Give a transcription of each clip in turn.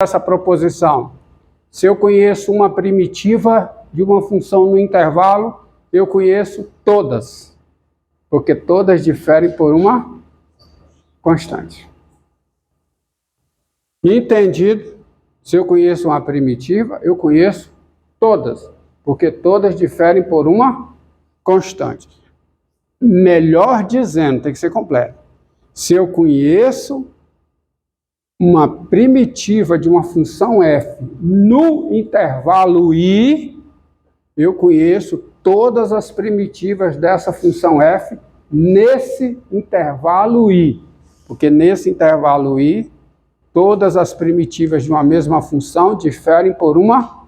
essa proposição. Se eu conheço uma primitiva de uma função no intervalo, eu conheço todas, porque todas diferem por uma constante. Entendido? Se eu conheço uma primitiva, eu conheço todas, porque todas diferem por uma constante. Melhor dizendo, tem que ser completo. Se eu conheço uma primitiva de uma função f no intervalo i, eu conheço todas as primitivas dessa função f nesse intervalo i, porque nesse intervalo i, todas as primitivas de uma mesma função diferem por uma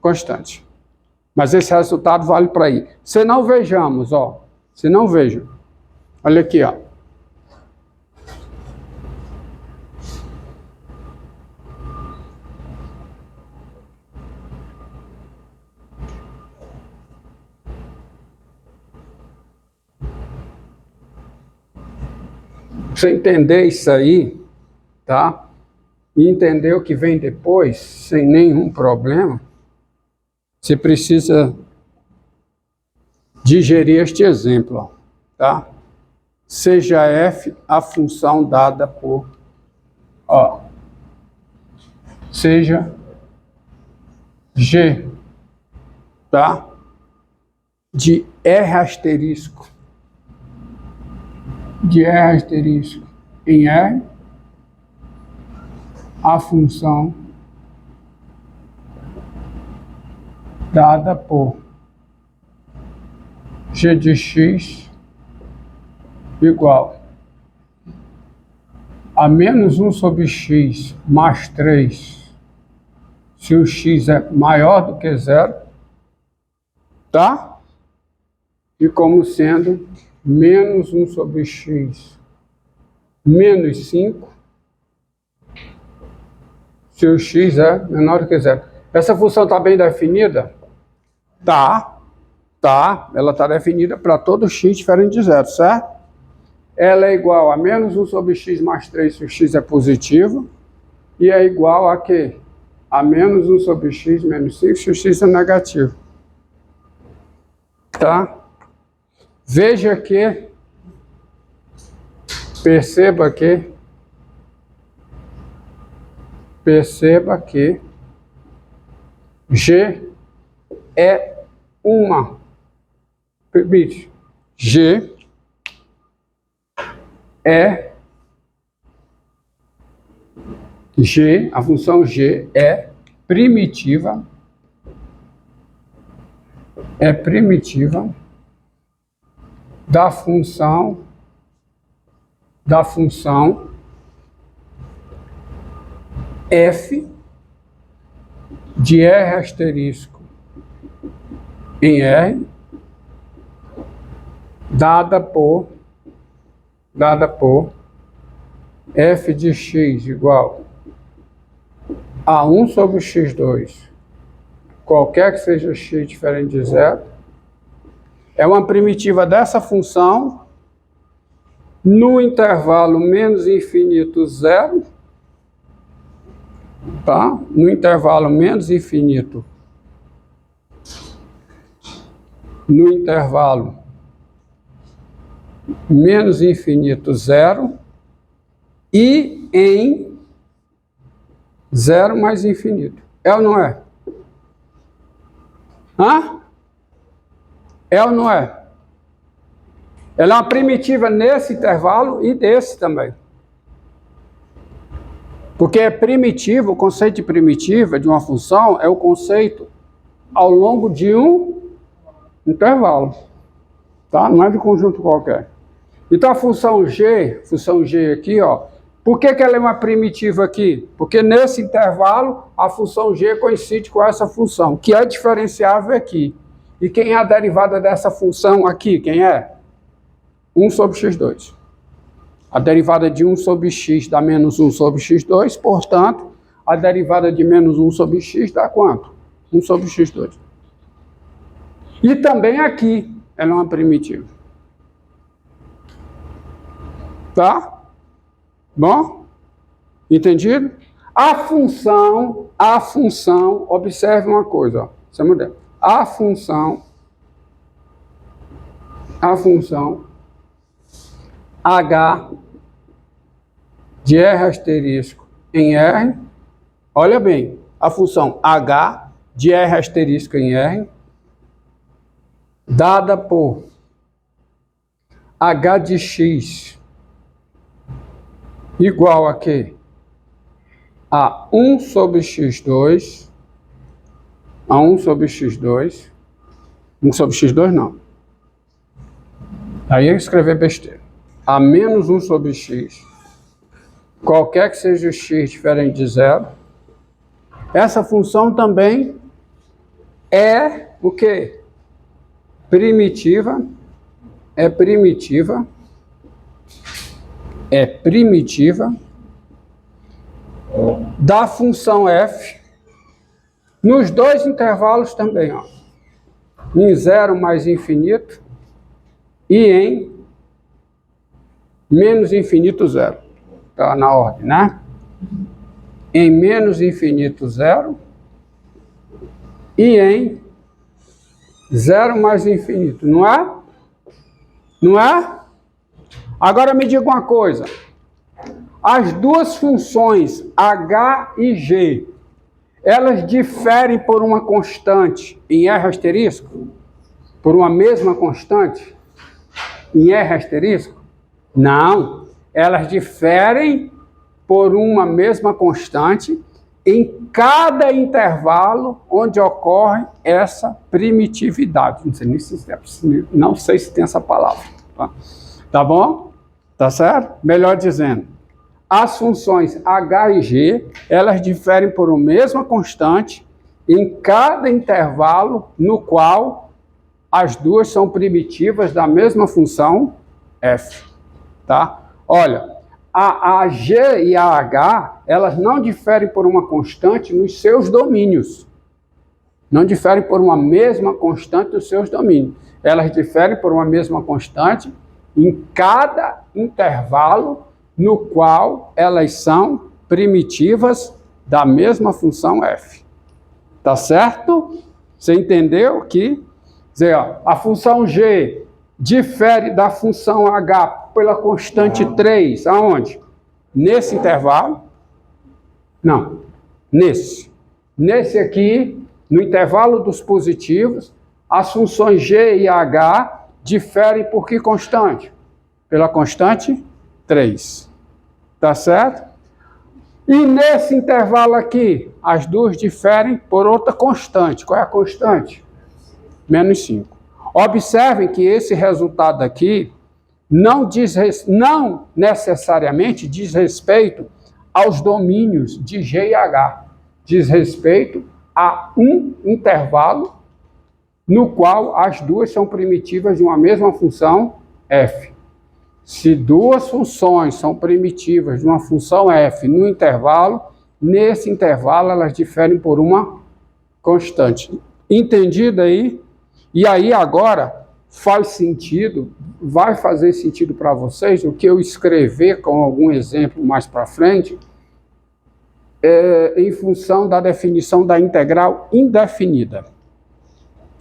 constante. Mas esse resultado vale para i. Se não vejamos, ó, se não vejam, olha aqui, ó. Você entender isso aí, tá? E entender o que vem depois, sem nenhum problema, você precisa digerir este exemplo, ó, tá? Seja f a função dada por, ó, seja g, tá? De R asterisco, de R asterisco em R, a função dada por g de x igual a menos 1 sobre x mais 3, se o x é maior do que zero, tá? E como sendo menos 1 sobre x menos 5, se o x é menor do que zero. Essa função está bem definida? Tá. Ela está definida para todo x diferente de zero, certo? Ela é igual a menos 1 sobre x mais 3 se o x é positivo. E é igual a quê? A menos 1 sobre x menos 5 se o x é negativo. Tá? Veja que, perceba que G é uma, G é, a função G é primitiva, da função f de R asterisco em R, dada por f de x igual a 1 sobre x2, qualquer que seja x diferente de zero, é uma primitiva dessa função no intervalo menos infinito zero, tá? No intervalo menos infinito, zero e em zero mais infinito. É ou não é? Hã? É ou não é? Ela é uma primitiva nesse intervalo e desse também. Porque é primitivo, o conceito de primitiva de uma função é o conceito ao longo de um intervalo, tá? Não é de conjunto qualquer. Então a função G aqui, ó, por que ela é uma primitiva aqui? Porque nesse intervalo a função G coincide com essa função, que é diferenciável aqui. E quem é a derivada dessa função aqui? Quem é? 1 sobre x2. A derivada de 1 sobre x dá menos 1 sobre x2, portanto, a derivada de menos 1 sobre x dá quanto? 1 sobre x2. E também aqui, ela é uma primitiva. Tá? Bom? Entendido? A função, observe uma coisa, ó, essa mulher. A função H de R asterisco em R, olha bem, a função H de R asterisco em R, dada por H de X igual a quê? A 1 sobre X2, a 1 sobre X2, 1 sobre X2 não. Aí eu escrever besteira. A menos 1 sobre X, qualquer que seja o X diferente de zero. Essa função também é o quê? Primitiva. É primitiva da função f nos dois intervalos também, ó, em 0 mais infinito e em menos infinito 0. Tá na ordem, né? Em menos infinito 0 e em 0 mais infinito, não é? Não é? Agora me diga uma coisa. As duas funções h e g, elas diferem por uma constante em R asterisco? Por uma mesma constante em R asterisco? Não. Elas diferem por uma mesma constante em cada intervalo onde ocorre essa primitividade. Não sei se tem essa palavra. Tá bom? Tá certo? Melhor dizendo, as funções h e g, elas diferem por uma mesma constante em cada intervalo no qual as duas são primitivas da mesma função f. Tá? Olha, a g e a h, elas não diferem por uma constante nos seus domínios. Não diferem por uma mesma constante nos seus domínios. Elas diferem por uma mesma constante em cada intervalo no qual elas são primitivas da mesma função f. Tá certo? Você entendeu que dizer, ó, a função g difere da função h pela constante 3, aonde? Nesse intervalo? Não, nesse. Nesse aqui, no intervalo dos positivos, as funções g e h diferem por que constante? Pela constante 3. Tá certo? E nesse intervalo aqui, as duas diferem por outra constante. Qual é a constante? Menos 5. Observem que esse resultado aqui não necessariamente diz respeito aos domínios de G e H. Diz respeito a um intervalo no qual as duas são primitivas de uma mesma função f. Se duas funções são primitivas de uma função f no intervalo, nesse intervalo elas diferem por uma constante. Entendido aí? E aí agora faz sentido, vai fazer sentido para vocês o que eu escrever com algum exemplo mais para frente, em função da definição da integral indefinida.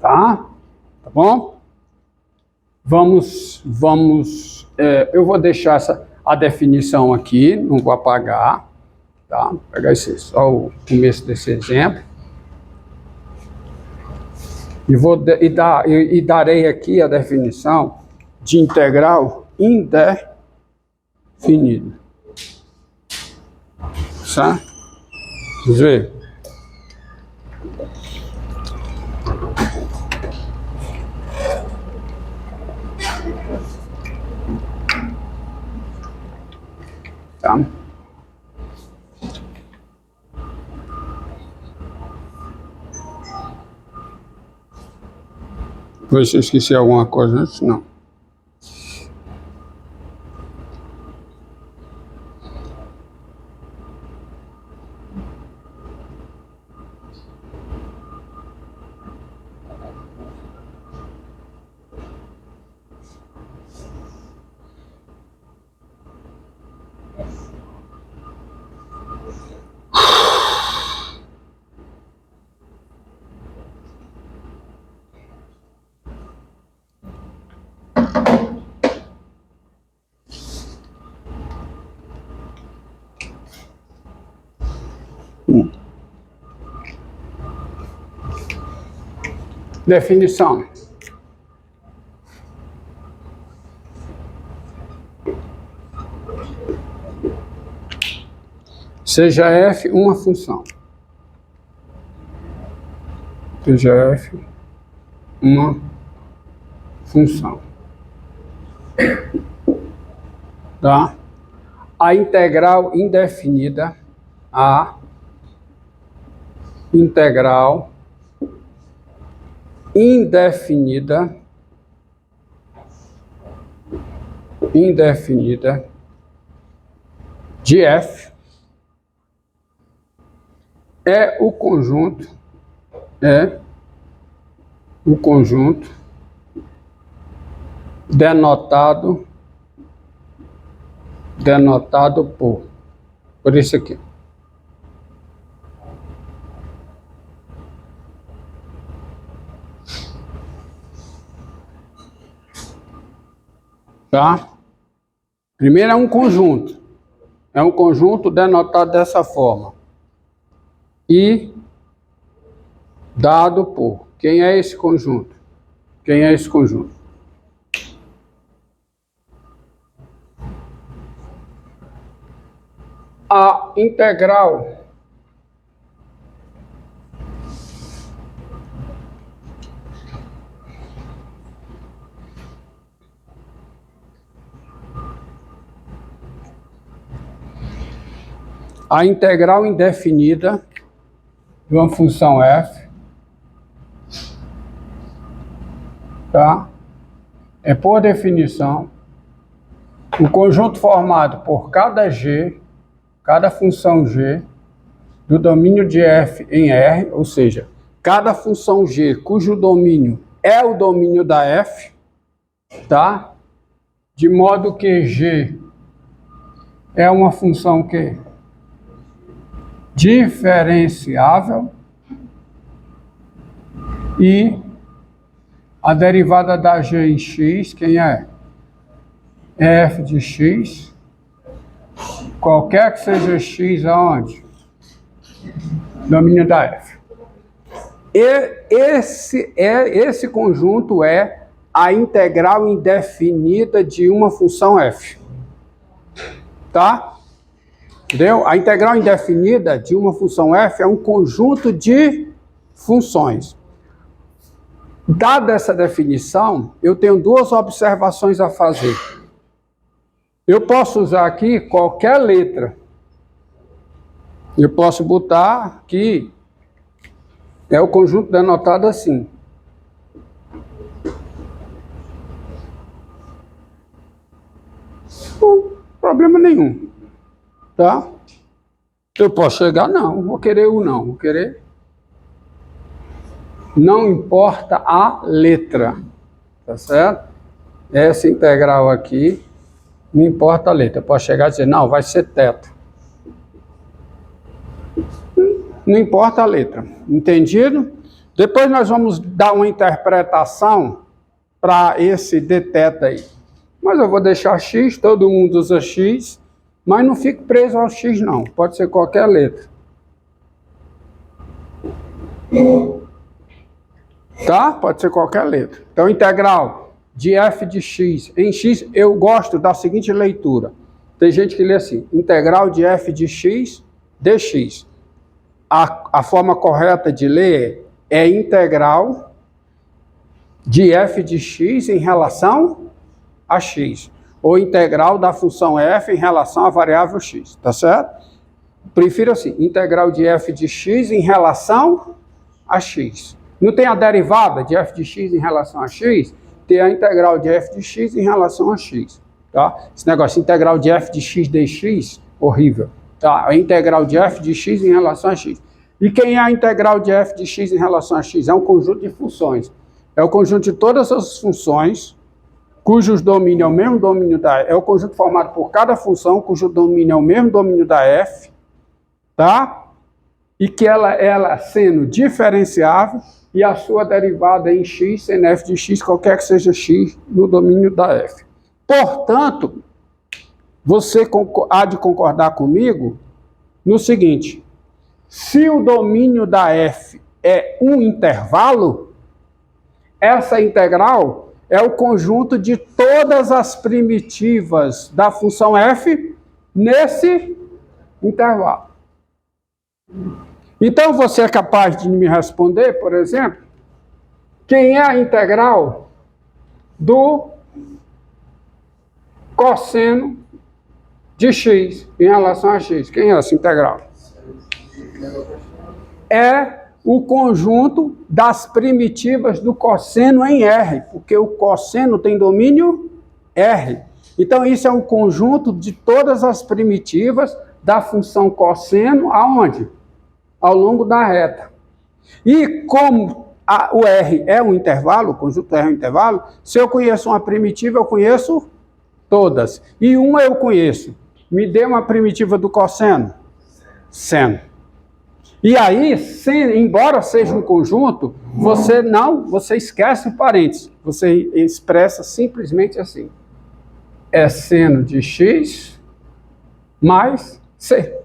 Tá? Tá bom? Eu vou deixar a definição aqui, não vou apagar, tá? Vou pegar só o começo desse exemplo. E darei aqui a definição de integral indefinida. Certo? Vamos ver. Tá? Vou ver se eu esqueci alguma coisa antes, não. Definição. Seja f uma função. Seja f uma função. Tá? A integral indefinida, a integral indefinida de f é o conjunto denotado por isso aqui. Tá? Primeiro é um conjunto. É um conjunto denotado dessa forma. E dado por. Quem é esse conjunto? Quem é esse conjunto? A integral indefinida de uma função f, tá? É, por definição, um conjunto formado por cada função g do domínio de f em R, ou seja, cada função g cujo domínio é o domínio da f, tá? De modo que g é uma função que diferenciável e a derivada da g em x, quem é? É f de x, qualquer que seja x aonde? Domínio da f. E esse conjunto é a integral indefinida de uma função f. Tá? Entendeu? A integral indefinida de uma função f é um conjunto de funções. Dada essa definição, eu tenho duas observações a fazer. Eu posso usar aqui qualquer letra. Eu posso botar que é o conjunto denotado assim. Não, problema nenhum. Tá? Eu posso chegar, não, vou querer o não, vou querer. Não importa a letra, tá certo? Essa integral aqui, não importa a letra. Eu posso chegar e dizer, não, vai ser θ. Não importa a letra, entendido? Depois nós vamos dar uma interpretação para esse dθ aí. Mas eu vou deixar x, todo mundo usa x. Mas não fique preso ao x, não. Pode ser qualquer letra. Tá? Pode ser qualquer letra. Então, integral de f de x em x, eu gosto da seguinte leitura. Tem gente que lê assim, integral de f de x dx. A forma correta de ler é integral de f de x em relação a x. Ou integral da função f em relação à variável x, tá certo? Prefiro assim, integral de f de x em relação a x. Não tem a derivada de f de x em relação a x? Tem a integral de f de x em relação a x, tá? Esse negócio, integral de f de x dx, horrível, tá? A integral de f de x em relação a x. E quem é a integral de f de x em relação a x? É um conjunto de funções. É o conjunto de todas as funções cujos domínio é o mesmo domínio da f, é o conjunto formado por cada função cujo domínio é o mesmo domínio da f, tá? E que ela sendo diferenciável e a sua derivada em x, sendo f de x, qualquer que seja x, no domínio da f. Portanto, você há de concordar comigo no seguinte, Se o domínio da f é um intervalo, essa integral é o conjunto de todas as primitivas da função f nesse intervalo. Então, você é capaz de me responder, por exemplo, quem é a integral do cosseno de x em relação a x? Quem é essa integral? É o conjunto das primitivas do cosseno em R, porque o cosseno tem domínio R. Então, isso é um conjunto de todas as primitivas da função cosseno, aonde? Ao longo da reta. E como o R é um intervalo, o conjunto R é um intervalo, se eu conheço uma primitiva, eu conheço todas. E uma eu conheço. Me dê uma primitiva do cosseno. Seno. E aí, embora seja um conjunto, você esquece o parênteses. Você expressa simplesmente assim. É seno de x mais c.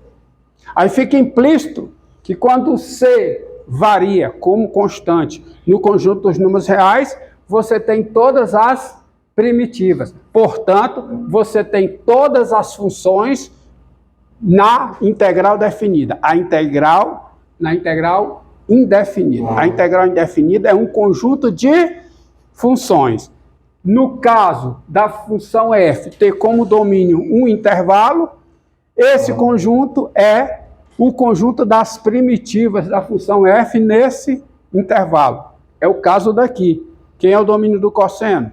Aí fica implícito que quando c varia como constante no conjunto dos números reais, você tem todas as primitivas. Portanto, você tem todas as funções na integral definida. Na integral indefinida. A integral indefinida é um conjunto de funções. No caso da função f ter como domínio um intervalo, esse conjunto é o conjunto das primitivas da função f nesse intervalo. É o caso daqui. Quem é o domínio do cosseno?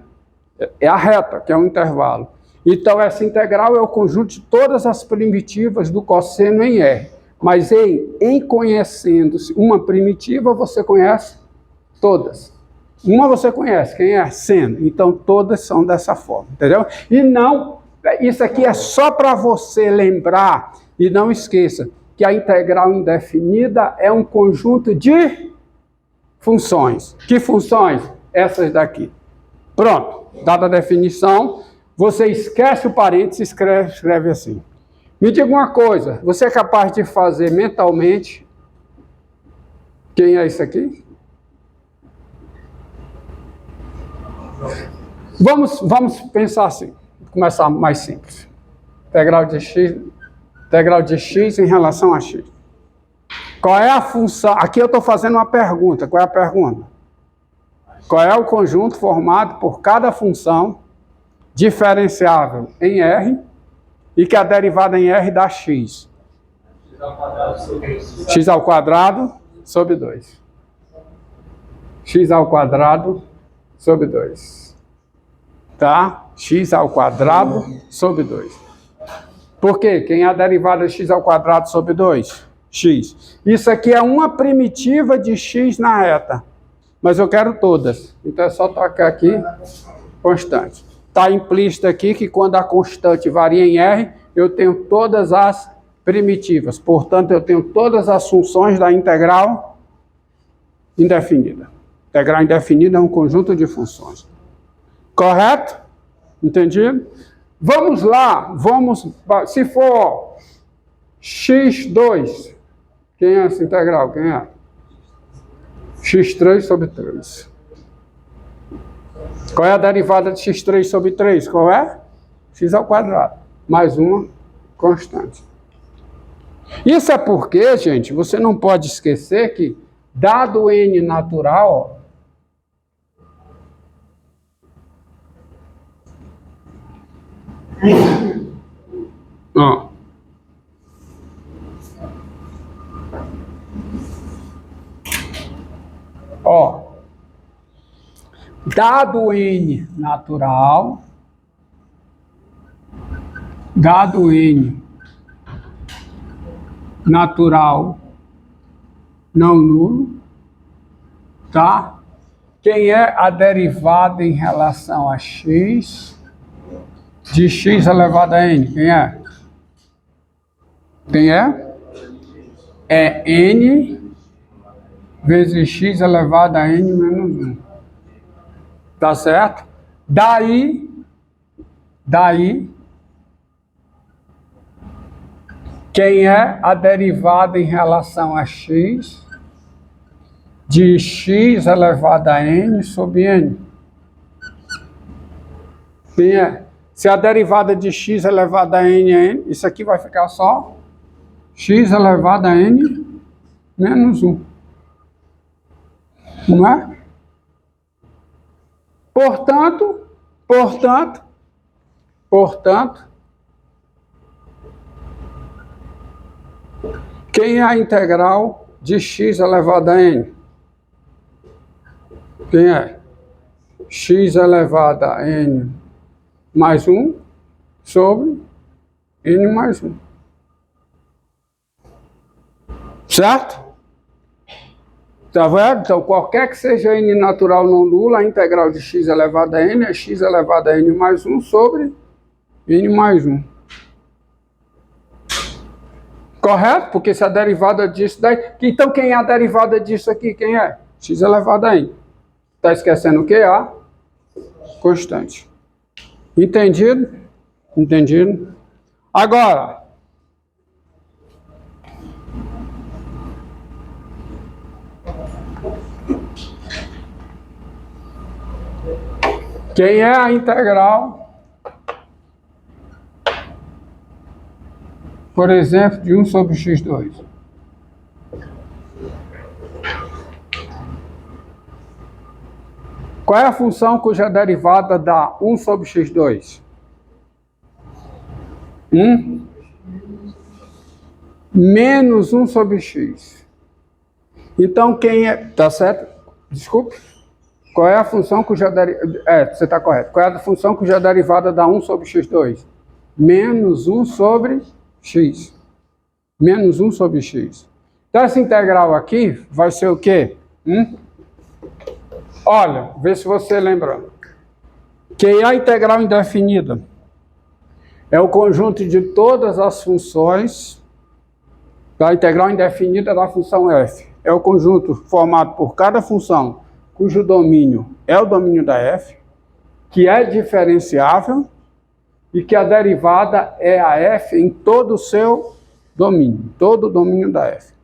É a reta, que é um intervalo. Então, essa integral é o conjunto de todas as primitivas do cosseno em R. Mas em conhecendo-se uma primitiva, você conhece todas. Uma você conhece, quem é? Seno. Então, todas são dessa forma, entendeu? E não, isso aqui é só para você lembrar, e não esqueça, que a integral indefinida é um conjunto de funções. Que funções? Essas daqui. Pronto, dada a definição, você esquece o parênteses e escreve assim. Me diga uma coisa, você é capaz de fazer mentalmente quem é isso aqui? Vamos pensar assim, começar mais simples. Integral de x em relação a x. Qual é a função? Aqui eu estou fazendo uma pergunta. Qual é a pergunta? Qual é o conjunto formado por cada função diferenciável em R e que a derivada em R dá x? X ao quadrado sobre 2. X ao quadrado sobre 2. Tá? X ao quadrado sobre 2. Por quê? Quem é a derivada de x ao quadrado sobre 2? X. Isso aqui é uma primitiva de x na reta. Mas eu quero todas. Então é só tocar aqui, constante. Está implícito aqui que quando a constante varia em R, eu tenho todas as primitivas. Portanto, eu tenho todas as funções da integral indefinida. Integral indefinida é um conjunto de funções. Correto? Entendido? Vamos lá, se for x2, quem é essa integral? Quem é? x3 sobre 3. Qual é a derivada de x3 sobre 3? Qual é? X ao quadrado, mais uma constante. Isso é porque, gente, você não pode esquecer que, dado n natural, dado n natural, não nulo, tá? Quem é a derivada em relação a x de x elevado a n? Quem é? Quem é? É n vezes x elevado a n menos 1. Tá certo? Daí, Quem é a derivada em relação a x de x elevado a n sobre n? Quem é? Se a derivada de x elevado a n é n, isso aqui vai ficar só x elevado a n menos 1. Não é? Portanto, quem é a integral de x elevado a n? Quem é? X elevado a n mais 1 sobre n mais 1. Certo? Tá vendo? Então, qualquer que seja n natural não nula, a integral de x elevado a n é x elevado a n mais 1 sobre n mais 1. Correto? Porque se a derivada disso daí... Então, quem é a derivada disso aqui? Quem é? X elevado a n. Está esquecendo o que? A constante. Entendido? Entendido? Agora, quem é a integral, por exemplo, de 1 sobre x2? Qual é a função cuja derivada dá 1 sobre x2? Menos 1 sobre x. Então, quem é... Tá certo? Desculpe. Qual é a função cuja derivada... você está correto. Qual é a função cuja derivada dá 1 sobre x2? Menos 1 sobre x. Menos 1 sobre x. Então, essa integral aqui vai ser o quê? Olha, vê se você lembra. Quem é a integral indefinida? É o conjunto de todas as funções da integral indefinida da função f. É o conjunto formado por cada função cujo domínio é o domínio da f, que é diferenciável e que a derivada é a f em todo o seu domínio, todo o domínio da f.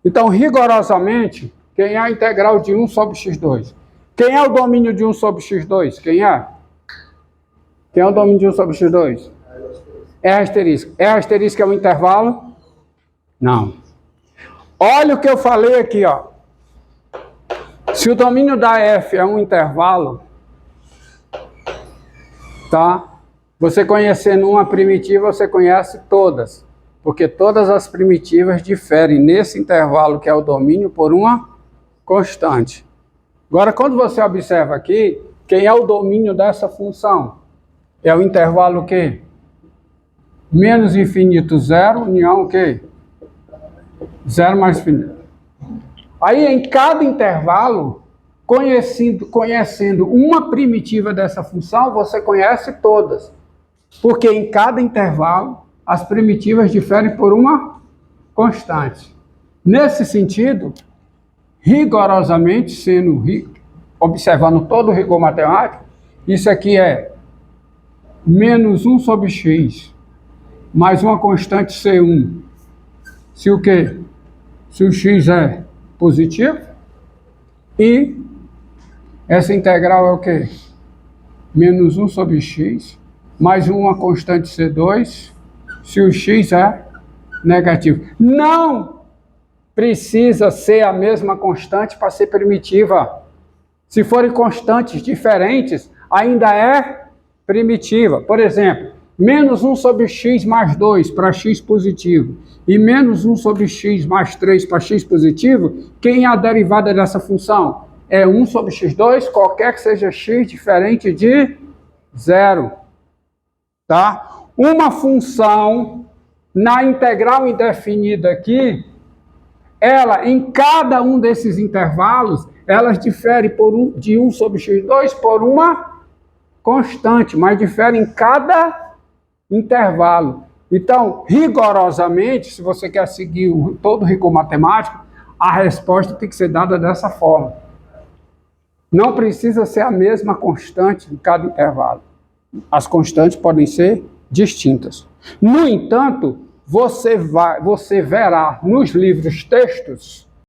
Então, rigorosamente, quem é a integral de 1 sobre x2? Quem é o domínio de 1 sobre x2? Quem é? Quem é o domínio de 1 sobre x2? É asterisco. É asterisco é um intervalo? Não. Olha o que eu falei aqui, ó. Se o domínio da f é um intervalo, tá? Você conhecendo uma primitiva, você conhece todas. Porque todas as primitivas diferem nesse intervalo que é o domínio por uma constante. Agora, quando você observa aqui, quem é o domínio dessa função? É o intervalo o quê? Menos infinito, 0, união o quê? 0 mais infinito. Aí, em cada intervalo, conhecendo uma primitiva dessa função, você conhece todas. Porque em cada intervalo, as primitivas diferem por uma constante. Nesse sentido, rigorosamente, observando todo o rigor matemático, isso aqui é menos 1 sobre x, mais uma constante C1. Se o quê? Se o x é positivo, e essa integral é o quê? Menos 1 sobre x, mais uma constante C2, se o x é negativo. Não precisa ser a mesma constante para ser primitiva. Se forem constantes diferentes, ainda é primitiva. Por exemplo, menos 1 sobre x mais 2 para x positivo e menos 1 sobre x mais 3 para x positivo, quem é a derivada dessa função? É 1 sobre x2, qualquer que seja x diferente de 0. Tá? Uma função na integral indefinida aqui, ela, em cada um desses intervalos, elas diferem de 1 sobre x2 por uma constante, mas diferem em cada intervalo. Então, rigorosamente, se você quer seguir todo o rigor matemático, a resposta tem que ser dada dessa forma. Não precisa ser a mesma constante em cada intervalo. As constantes podem ser distintas. No entanto, você verá nos livros textos